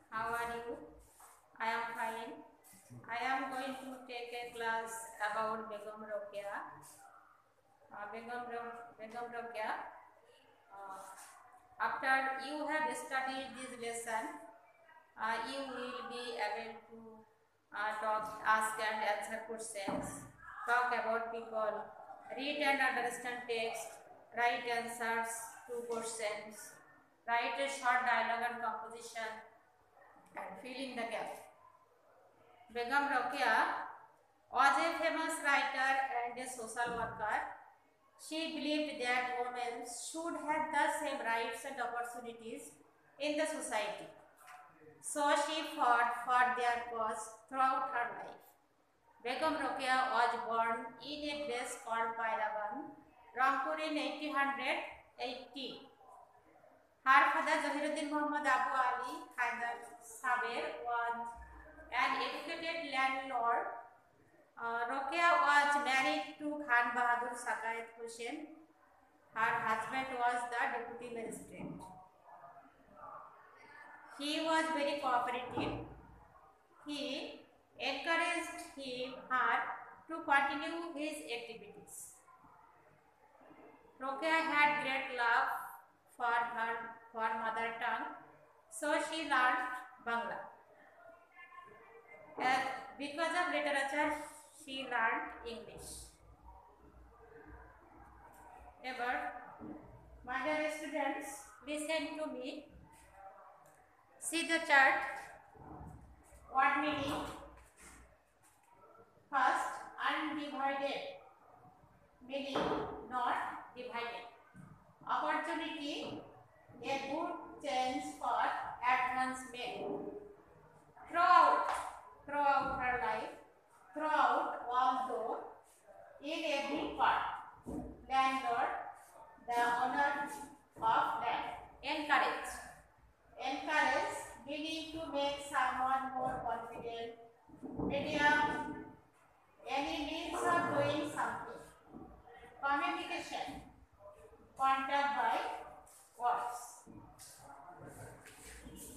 How are you? I am fine. I am going to take a class about Begum Rokeya. Begum Rokeya. Uh, After you have studied this lesson, you will be able to ask and answer questions, talk about people, read and understand text, write answers to questions, write a short dialogue and composition, and fill in the gap. Begum Rokeya was a famous writer and a social worker. She believed that women should have the same rights and opportunities in the society. So she fought for their cause throughout her life. Begum Rokeya was born in a place called Pairaban, Rangpur in 1880. Her father Zahiruddin Muhammad Abu Ali Haidar Saber was an educated landlord. Rokeya was married to Khan Bahadur Sakayat Hussain. Her husband was the deputy magistrate. He was very cooperative. He encouraged her to continue his activities. Rokeya had great love for mother tongue, so she learned Bangla. Because of literature, she learned English. Ever, my dear students, listen to me. See the chart. What meaning? First, undivided, meaning not divided. Opportunity, a good chance for advancement. Throughout her life, although in every part. Landlord, the owner of land. Encourage, meaning to make someone more confident. Medium, any means of doing something. Communication, contact by words.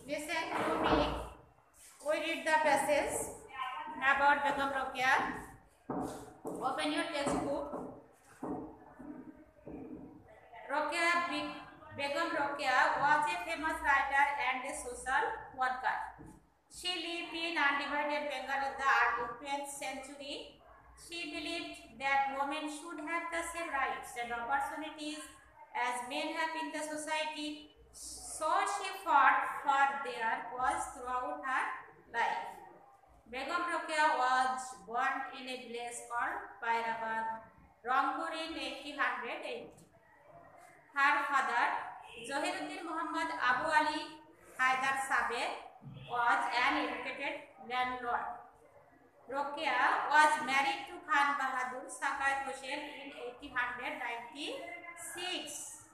Listen to me. We read the passage about Begum Rokeya. Open your textbook. Begum Rokeya was a famous writer and a social worker. She lived in undivided Bengal in the early 12th century. She believed that women should have the same rights and opportunities as men have in the society. So she fought for their cause throughout her life. Begum Rokeya was born in a village called Pairaban, Rangpur in 1880. Her father, Zahiruddin Muhammad Abu Ali Haidar Saber, was an educated landlord. Rokeya was married to Khan Bahadur Sakayat Hussain in 1896.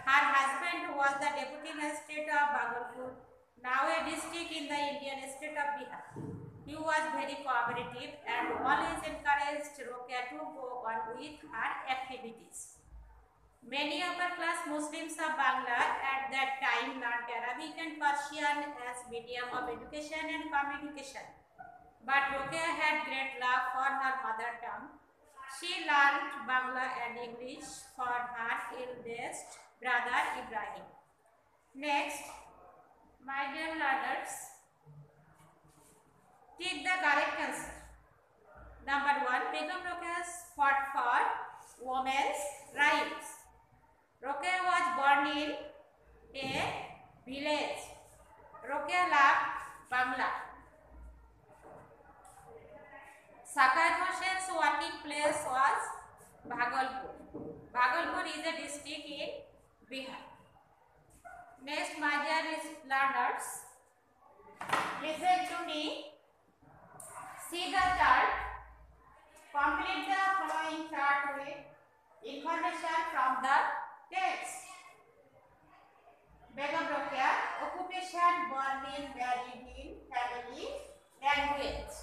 Her husband was the deputy magistrate of Bhagalpur, now a district in the Indian state of Bihar. He was very cooperative and always encouraged Rokeya to go on with her activities. Many upper-class Muslims of Bangla at that time learned Arabic and Persian as medium of education and communication. But Rokeya had great love for her mother tongue. She learned Bangla and English for her eldest brother Ibrahim. Next, my dear learners, take the correct answer. Number 1, Begum Rokeya fought for women's rights. Rokeya was born in a village. Rokeya loved Bangla. Sakayat Hussain's working place was Bhagalpur. Bhagalpur is a district in Bihar. Next, my dear learners, listen to me. See the chart. Complete the following chart with information from the text. Begum Rokeya, occupation, born in, married in, family, language.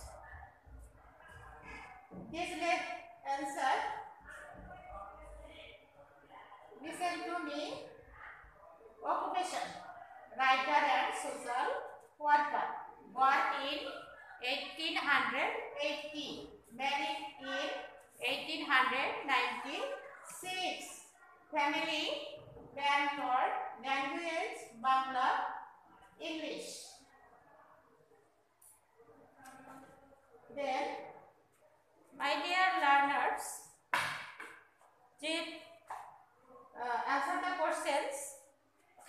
This answer. Listen to me. Occupation, writer and social worker, born in 1880, married in 1896, family Bangalore, language Bangla, English. Then, my dear learners, answer the questions.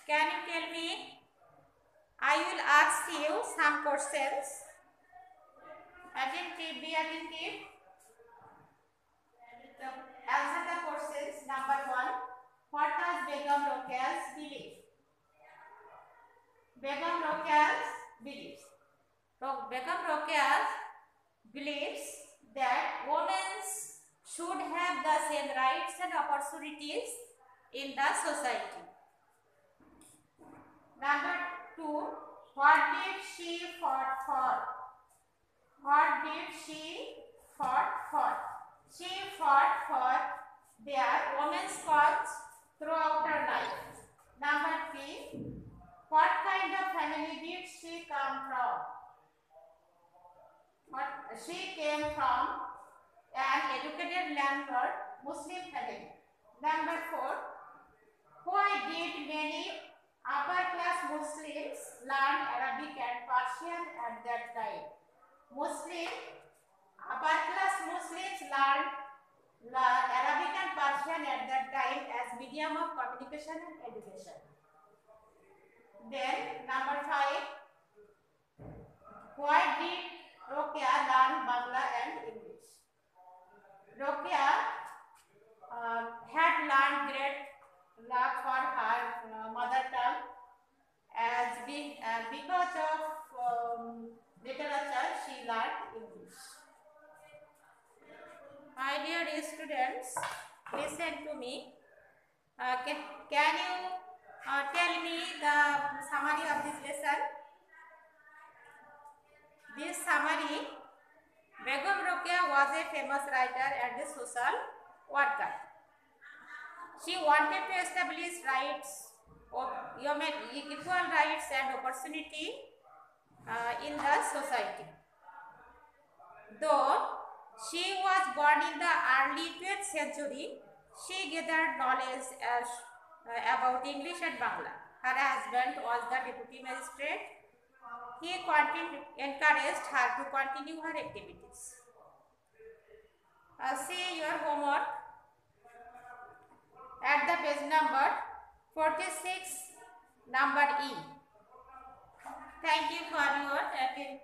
Can you tell me? I will ask you some questions. Attentive, be attentive. Answer the questions. Number 1. What does Begum Rokea's believe? Begum Rokea's beliefs. Begum Rokea's believes that women should have the same rights and opportunities in the society. Number 2. What did she fought for? What did she fought for? She fought for their women's cause throughout her life. Number 3. What kind of family did she come from? She came from an educated landlord Muslim family. Number 4. Why did many upper class Muslims learn Arabic and Persian at that time? Upper class Muslims learned Arabic and Persian at that time as medium of communication and education. Then number 5. Why did Rokeya learn Bangla and English? Rokeya had learned great love for her mother tongue because of literature she learned English. My dear students, listen to me. Can you tell me the summary of this lesson? This summary: Begum Rokeya was a famous writer and a social worker. She wanted to establish rights of equal rights and opportunity in the society. Though she was born in the early 12th century, she gathered knowledge about English and Bangla. Her husband was the deputy magistrate. He encouraged her to continue her activities. See your homework at the page number 46, number E. Thank you for your attention.